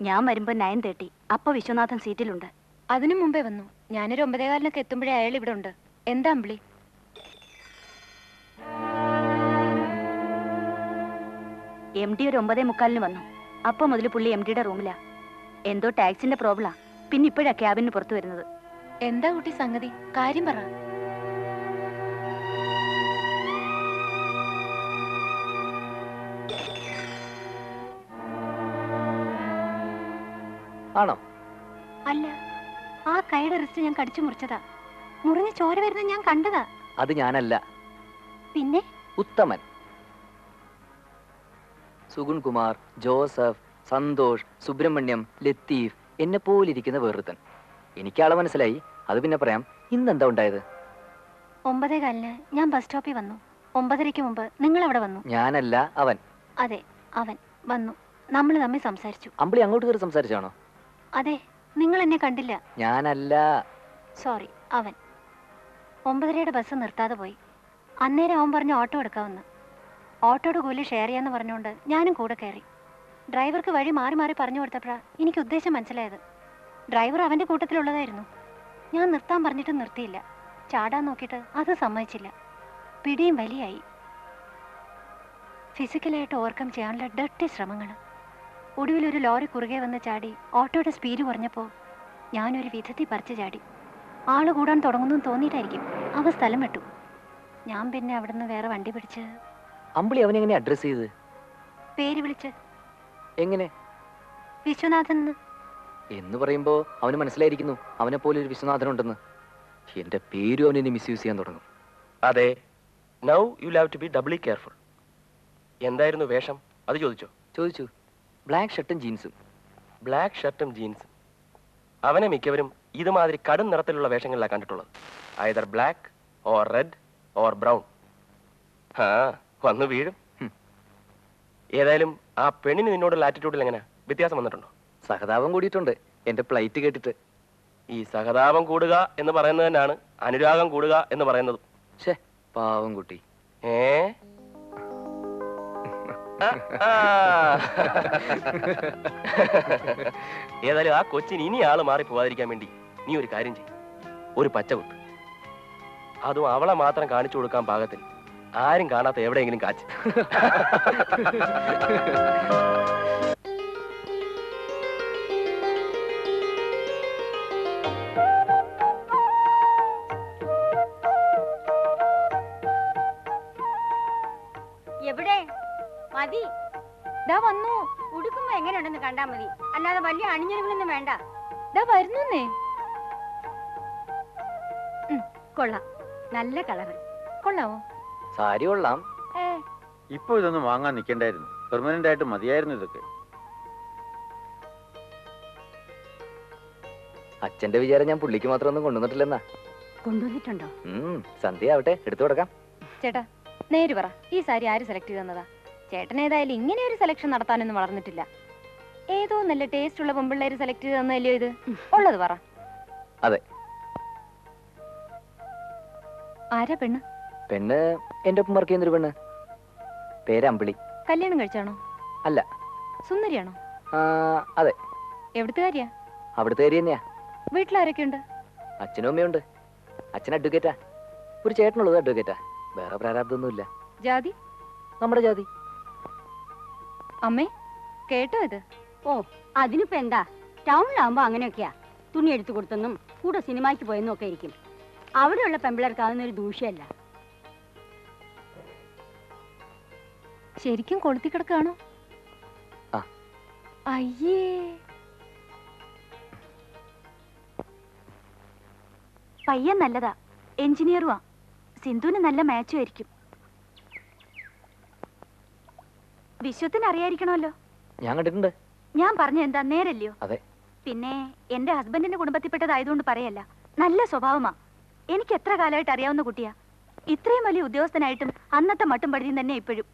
ഞാൻ വരുമ്പോ 9:30. അപ്പൊ വിശ്വനാഥൻ സീറ്റിലുണ്ട്. അതിനു മുമ്പേ വന്നു. ഞാനൊരു 9:15 എത്തുമ്പോഴേ അയാൾ ഇവിടെ ഉണ്ട്. എന്താ അമ്പിളി? MD ഒരു 9:45 വന്നു. അപ്പൊ മുതൽ പുള്ളി MDയുടെ റൂമിലാ. എന്തോ ടാക്സിന്റെ പ്രോബ്ലാ. പിന്നെ ഇപ്പോഴാ ക്യാബിന് പുറത്തു വരുന്നത്. എന്താ കുട്ടി സംഗതി? കാര്യം പറ. ആണോ? അല്ല, ആ കൈയുടെ റിസ്റ്റ് ഞാൻ കടിച്ചു മുറിച്ചതാ. മുറിഞ്ഞ് ചോര വരുന്നത് ഞാൻ കണ്ടതാ. അത് ഞാനല്ല. പിന്നെ ഉത്തമൻ, സുഗുൺ കുമാർ, ജോസഫ്, സന്തോഷ്, സുബ്രഹ്മണ്യം, ലത്തീഫ്, എന്നെ പോലിരിക്കുന്ന വേറൊരുത്തൻ. എനിക്കാളെ മനസ്സിലായി. അത് പിന്നെ പറയാം. ഇന്നെന്താ ഉണ്ടായത്? 9:15 ഞാൻ ബസ് സ്റ്റോപ്പിൽ വന്നു. 9:30 മുമ്പ് നിങ്ങൾ അവിടെ വന്നു. ഞാനല്ല, അവൻ. അതെ, അവൻ വന്നു. നമ്മൾ തമ്മിൽ സംസാരിച്ചു. അമ്പിളി അങ്ങോട്ട് കയറി സംസാരിച്ചാണോ? അതെ, നിങ്ങൾ എന്നെ കണ്ടില്ല. ഞാനല്ല. സോറി, അവൻ. 9:30 ബസ് നിർത്താതെ പോയി. അന്നേരം അവൻ പറഞ്ഞു ഓട്ടോ എടുക്കാമെന്ന്. ഓട്ടോയുടെ കൂലി ഷെയർ ചെയ്യാന്ന് പറഞ്ഞുകൊണ്ട് ഞാനും കൂടെ കയറി. ഡ്രൈവർക്ക് വഴി മാറി മാറി പറഞ്ഞു കൊടുത്തപ്പോഴാണ് എനിക്ക് ഉദ്ദേശം മനസ്സിലായത്. ഡ്രൈവർ അവൻ്റെ കൂട്ടത്തിലുള്ളതായിരുന്നു. ഞാൻ നിർത്താൻ പറഞ്ഞിട്ട് നിർത്തിയില്ല. ചാടാൻ നോക്കിയിട്ട് അത് സമ്മതിച്ചില്ല. പിടിയും വലിയായി. ഫിസിക്കലായിട്ട് ഓവർകം ചെയ്യാനുള്ള ഡർട്ടി ശ്രമങ്ങൾ. ഒടുവിലൊരു ലോറി കുറുകെ വന്ന് ചാടി ഓട്ടോയുടെ സ്പീഡ് കുറഞ്ഞപ്പോൾ ഞാനൊരു വിധത്തിൽ പറിച്ചു ചാടി. ആള് കൂടാൻ തുടങ്ങുന്നു തോന്നിയിട്ടായിരിക്കും അവ സ്ഥലം വിട്ടു. ഞാൻ പിന്നെ അവിടുന്ന് വേറെ വണ്ടി പിടിച്ച്. അമ്പിളി അവനെ എങ്ങനെ അഡ്രസ് ചെയ്ത്? പേര് വിളിച്ച്. എങ്ങനെ? വിശ്വനാഥൻ എന്ന് പറയുമ്പോ അവന് മനസ്സിലായിരിക്കുന്നു അവനെ പോലെ ഒരു വിശ്വനാഥനുണ്ടെന്ന്. എന്റെ പേരും അവനെ മിസ്യൂസ് ചെയ്യാൻ തുടങ്ങും. അതെ. Now you have to be doubly careful. എന്തായിരുന്നു വേഷം? അത് ചോദിച്ചു. ബ്ലാക്ക് ഷർട്ടും ജീൻസും. ബ്ലാക്ക് ഷർട്ടും ജീൻസും. അവനെ മിക്കവരും ഇതുമാതിരി കടും നിറത്തിലുള്ള വേഷങ്ങളിലാണ് കണ്ടിട്ടുള്ളത്. Either black or red or brown. വന്നു വീഴും. ഏതായാലും ആ പെണ്ണിന് നിന്നോടുള്ള ആറ്റിറ്റ്യൂഡിൽ എങ്ങനെ വ്യത്യാസം വന്നിട്ടുണ്ടോ? സഹതാപം കൂടിയിട്ടുണ്ട് എന്റെ പ്ലൈറ്റ് കേട്ടിട്ട്. ഈ സഹതാപം കൂടുക എന്ന് പറയുന്നത് തന്നെയാണ് അനുരാഗം കൂടുക എന്ന് പറയുന്നത്. ഷേ, പാവം കുട്ടി. ഏതായാലും ആ കൊച്ചിന് ഇനി ആള് മാറി പോവാതിരിക്കാൻ വേണ്ടി നീ ഒരു കാര്യം ചെയ്യും. ഒരു പച്ച കുത്ത്. അതും അവളെ മാത്രം കാണിച്ചു കൊടുക്കാൻ പാകത്തിൽ ആരും കാണാത്ത എവിടെയെങ്കിലും കാച്ച്. എവിടെ മതി? ദാ വന്നു. ഉടുക്കുമ്പോ എങ്ങനെയുണ്ടെന്ന് കണ്ടാ മതി, അല്ലാതെ വലിയ അണിഞ്ഞൊരുങ്ങൊന്നും വേണ്ട. ദാ വരുന്നേ. കൊള്ളാം, നല്ല കളറ്. കൊള്ളാവോ? സാരി കൊള്ളാം. ഇപ്പൊ ഇതൊന്നും വാങ്ങാൻ നിൽക്കണ്ടായിരുന്നു. പെർമനന്റ് ആയിട്ട് മതിയായിരുന്നു ഇതൊക്കെ. അച്ഛന്റെ വിചാരം ഞാൻ പുള്ളിക്ക് മാത്രം ഒന്നും കൊണ്ടുവന്നിട്ടില്ലെന്നാ. കൊണ്ടുവന്നിട്ടുണ്ടോ? സന്ധ്യ ആവട്ടെ, എടുത്തു കൊടുക്കാം. ചേട്ടാ നേര് പറ, ഈ സാരി ആര് സെലക്ട് ചെയ്തതാ? ചേട്ടൻ ഏതായാലും ഇങ്ങനെ ഒരു സെലക്ഷൻ നടത്താനൊന്നും വളർന്നിട്ടില്ല. ഏതോ നല്ല ടേസ്റ്റ് ഉള്ള പെമ്പിള്ളേര് സെലക്ട് ചെയ്ത് തന്നല്ലോ ഇത്. ഉള്ളത് പറ. അതെ. ആരാ പെണ്ണ്? പെണ്ണ് എന്റെ ഒപ്പം വർക്ക് ചെയ്യുന്നൊരു പെണ്ണ്. പേര് അമ്പിളി. കല്യാണം കഴിച്ചാണോ? അല്ല. സുന്ദരിയാണോ? അതെ. എവിടുത്തുകാരിയാ? അവിടുത്തെ കാര്യം തന്നെയാ. വീട്ടിലാരൊക്കെ ഉണ്ട്? അച്ഛനും അമ്മയുണ്ട്. അച്ഛൻ അഡ്വക്കേറ്റാ. ഒരു ചേട്ടനുള്ളത് അഡ്വക്കേറ്റാ. വേറെ പ്രാരാബ്ദമൊന്നുമില്ല. ജാതി? നമ്മുടെ ജാതി. അമ്മേ കേട്ടോ ഇത്? ഓ, അതിനിപ്പോ എന്താ? ടൗണിലാവുമ്പോ അങ്ങനെയൊക്കെയാ. തുണി എടുത്തു കൊടുത്തെന്നും കൂടെ സിനിമയ്ക്ക് പോയെന്നും ഒക്കെ ഇരിക്കും. അവിടെയുള്ള പെമ്പിളർക്ക് അതൊന്നൊരു ദൂഷ്യമല്ല. ശരിക്കും കൊളുത്തി കിടക്കാണോ? അയ്യേ, പയ്യൻ നല്ലതാ, എഞ്ചിനീയറുവാ. സിന്ധുവിന് നല്ല മാച്ചും ആയിരിക്കും. വിശ്വത്തിന് അറിയായിരിക്കണമല്ലോ. ഞാൻ കണ്ടിട്ടുണ്ട്. ഞാൻ പറഞ്ഞ എന്താ നേരല്ലയോ? അതെ. പിന്നെ എന്റെ ഹസ്ബൻഡിന്റെ കുടുംബത്തിൽപ്പെട്ടതായതുകൊണ്ട് പറയല്ല. നല്ല സ്വഭാവമാ. എനിക്ക് എത്ര കാലമായിട്ട് അറിയാവുന്ന കുട്ടിയാ. ഇത്രയും വലിയ ഉദ്യോഗസ്ഥനായിട്ടും അന്നത്തെ മട്ടും പടുതിയും തന്നെ ഇപ്പോഴും.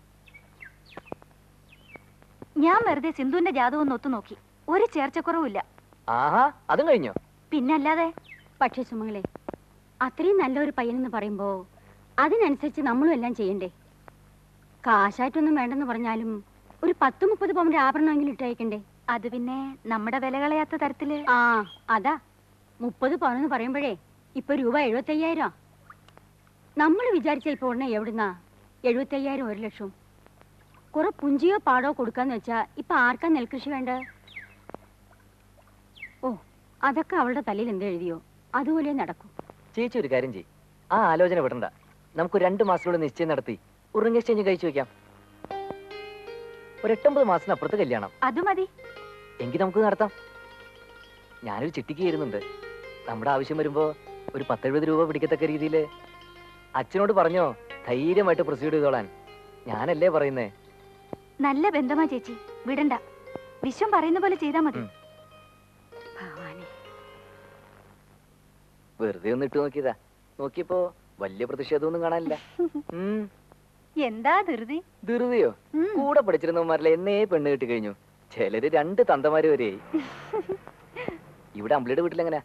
ഞാൻ വെറുതെ സിന്ധുവിന്റെ ജാതകം ഒന്ന് ഒത്തു നോക്കി. ഒരു ചേർച്ചക്കുറവുമില്ല. ആഹാ, അതും കഴിഞ്ഞോ? പിന്നല്ലാതെ. പക്ഷേ സുമങ്ങളെ, അത്രയും നല്ലൊരു പയ്യനെന്ന് പറയുമ്പോ അതിനനുസരിച്ച് നമ്മളും എല്ലാം ചെയ്യണ്ടേ? കാശായിട്ടൊന്നും വേണ്ടെന്ന് പറഞ്ഞാലും ഒരു 10-30 പവന്റെ ആഭരണമെങ്കിലും ഇട്ടയക്കണ്ടേ? അത് പിന്നെ നമ്മുടെ വില കളയാത്ത തരത്തില്. ആ അതാ 30 പവനെന്ന് പറയുമ്പോഴേ ഇപ്പൊ രൂപ 75,000. നമ്മൾ വിചാരിച്ച ഇപ്പൊ ഉടനെ എവിടുന്നാ 75,000 1 ലക്ഷം? കുറെ പുഞ്ചിയോ പാടോ കൊടുക്കാന്ന് വെച്ചാ ഇപ്പൊ ആർക്കാ നെൽകൃഷി വേണ്ട? ഓ അതൊക്കെ അവളുടെ തലയിൽ എന്തെഴുതിയോ അതുപോലെ നടക്കും. ചേച്ചി ഒരു കാര്യം ചെയ്യും, ആ ആലോചന വിടണ്ട. നമുക്ക് 2 മാസത്തിലൂടെ നിശ്ചയം നടത്തി ഉറിങ് എക്സ്ചേഞ്ച് കഴിച്ചു വെക്കാം. ഒരു 8-9 മാസത്തിനപ്പുറത്ത് കല്യാണം. അത് മതി. എങ്കിൽ നമുക്ക് നടത്താം. ഞാനൊരു ചിട്ടിക്ക് കയറുന്നുണ്ട്. നമ്മുടെ ആവശ്യം വരുമ്പോ ഒരു 10-70 രൂപ പിടിക്കത്തക്ക രീതിയിൽ അച്ഛനോട് പറഞ്ഞോ ധൈര്യമായിട്ട് പ്രൊസീഡ് ചെയ്തോളാൻ. ഞാനല്ലേ പറയുന്നേ. നല്ല ബന്ധമാ ചേച്ചി, വിടണ്ട. വിശ്വം പറയുന്ന പോലെ ചെയ്താ മതി. വെറുതെ ഒന്ന് ഇട്ട് നോക്കിയതാ. നോക്കിയപ്പോ വലിയ പ്രതിഷേധമൊന്നും കാണാനില്ല. എന്താ ധൃതി? ധൃതിയോ? കൂടെ പഠിച്ചിരുന്നവന്മാരിലെ എന്നേ പെണ്ണ് കിട്ടി കഴിഞ്ഞു. ചിലര് 2 തന്തമാര് വരെയായി. ഇവിടെ അമ്പിളിയുടെ വീട്ടിലെങ്ങനെയാ?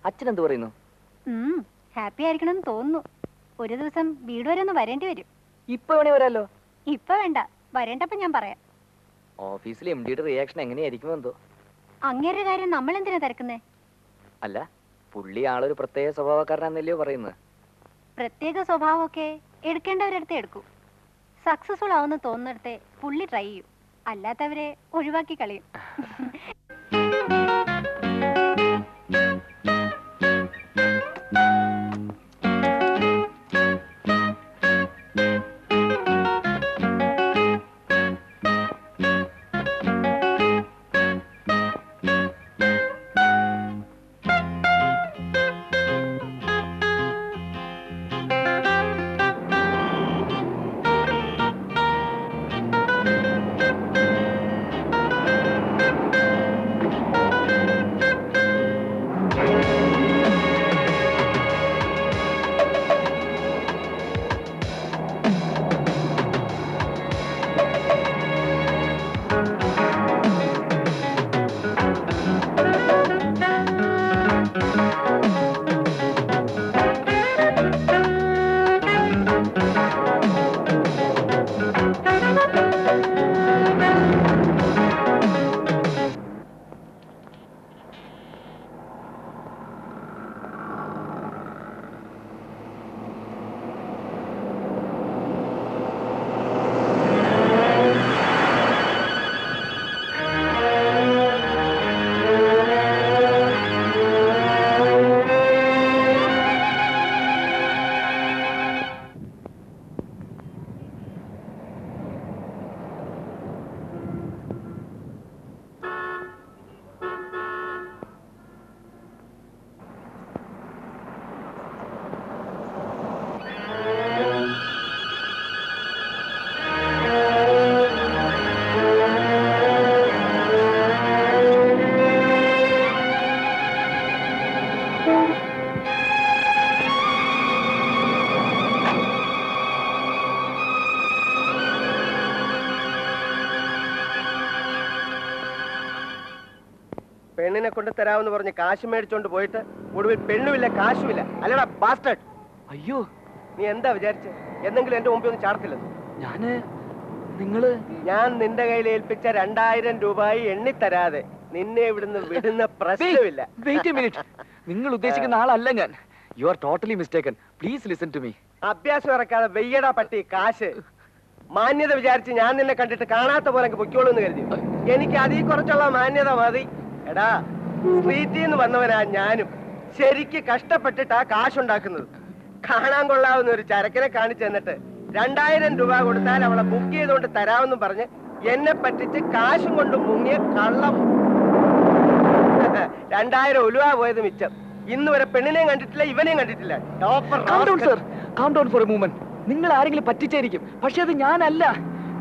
അച്ഛൻ എന്ത് പറയുന്നു? ഹാപ്പി ആയിരിക്കണമെന്ന് തോന്നുന്നു. ഒരു ദിവസം വീട് വരെ ഒന്ന് വരേണ്ടി വരും. ഇപ്പൊ വേണേ വരാലോ. ഇപ്പൊ വേണ്ട, വരേണ്ടപ്പോ ഞാൻ പറയാം. ഓഫീസിൽ MD-യുടെ റിയാക്ഷൻ എങ്ങനെയായിരിക്കും എന്തോ. അങ്ങേരുടെ കാര്യം നമ്മൾ എന്തിനാ തിരക്കുന്നേ? അല്ല, പുള്ളി ആളൊരു പ്രത്യേക സ്വഭാവക്കാരനാന്നല്ലയോ പറയുന്നത്. പ്രത്യേക സ്വഭാവമൊക്കെ എടുക്കേണ്ടവരടുത്ത് എടുക്കൂ. സക്സസ്ഫുൾ ആവുന്ന തോന്നുന്നിടത്തെ പുള്ളി ട്രൈ ചെയ്യും, അല്ലാത്തവരെ ഒഴിവാക്കി കളയും. പെണ്ണിനെ കൊണ്ട് തരാമെന്ന് പറഞ്ഞ് കാശ് മേടിച്ചോണ്ട് പോയിട്ട് ഒടുവിൽ പെണ്ണുമില്ല കാശുമില്ല. അല്ലടാ ബാസ്റ്റേഡ്. അയ്യോ, നീ എന്താ വിചാരിച്ചേ? എന്തെങ്കിലും എന്റെ മുമ്പിൽ ഒന്നും ചാടത്തില്ലെന്ന്? ഞാൻ നിന്റെ കയ്യിൽ ഏൽപ്പിച്ച 2000 രൂപയായി എണ്ണിത്തരാതെ നിന്നെ ഇവിടുന്ന് വിടുന്ന പ്രശ്നമില്ല. നിങ്ങൾ ഉദ്ദേശിക്കുന്ന ആളല്ല ഞാൻ. You are totally mistaken. Please listen to me. അഭ്യാസം ഇറക്കാതെ വെയ്യടാ പട്ടി കാശ്. മാന്യത വിചാരിച്ച് ഞാൻ നിന്നെ കണ്ടിട്ട് കാണാത്ത പോലെ പൊയ്ക്കോളൂ എന്ന് കരുതി. എനിക്ക് അതിൽ കുറച്ചുള്ള മാന്യത മതി. എടാ, സ്ട്രീറ്റിൽ നിന്ന് വന്നവനാ ഞാനും. ശരിക്ക് കഷ്ടപ്പെട്ടിട്ടാ കാശുണ്ടാക്കുന്നത്. കാണാൻ കൊള്ളാവുന്ന ഒരു ചരക്കിനെ കാണിച്ചു തന്നിട്ട് 2000 രൂപ കൊടുത്താൽ അവളെ ബുക്ക് ചെയ്തുകൊണ്ട് തരാമെന്നും പറഞ്ഞ് എന്നെ പറ്റിച്ച് കാശും കൊണ്ട് മുങ്ങിയ കള്ളം. 2000 ഉലുവ പോയത് മിച്ചം. ഇന്ന് വരെ പെണ്ണിനെയും കണ്ടിട്ടില്ല, ഇവനെയും കണ്ടിട്ടില്ല. നിങ്ങൾ ആരെങ്കിലും പറ്റിച്ചായിരിക്കും, പക്ഷെ അത് ഞാനല്ല.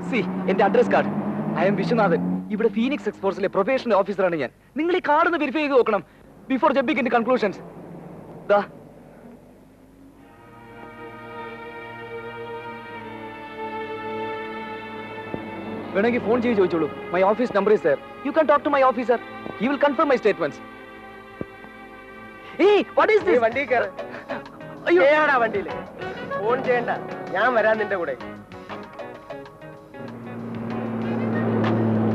സി, എന്റെ address card. I M Viswanathan. ഇവിടെ ഫീനിക്സ് എക്സ്പോർട്സിലെ പ്രൊഫഷണൽ ഓഫീസറാണ് ഞാൻ. നിങ്ങൾ ഈ കാർഡ് ഒന്ന് വെരിഫൈ ചെയ്ത് നോക്കണം ബിഫോർ ജമ്പിങ് ഇൻ കൺക്ലൂഷൻസ്. ദാ വേണമെങ്കിൽ ഫോൺ ചെയ്ത് ചോദിച്ചോളൂ. My office number is there. You can talk to my officer. He will confirm my statements. Hey, what is this? വണ്ടി കയറ്. വണ്ടിയില് ഫോൺ ചെയ്യണ്ട, ഞാൻ വരാൻ നിന്റെ കൂടെ.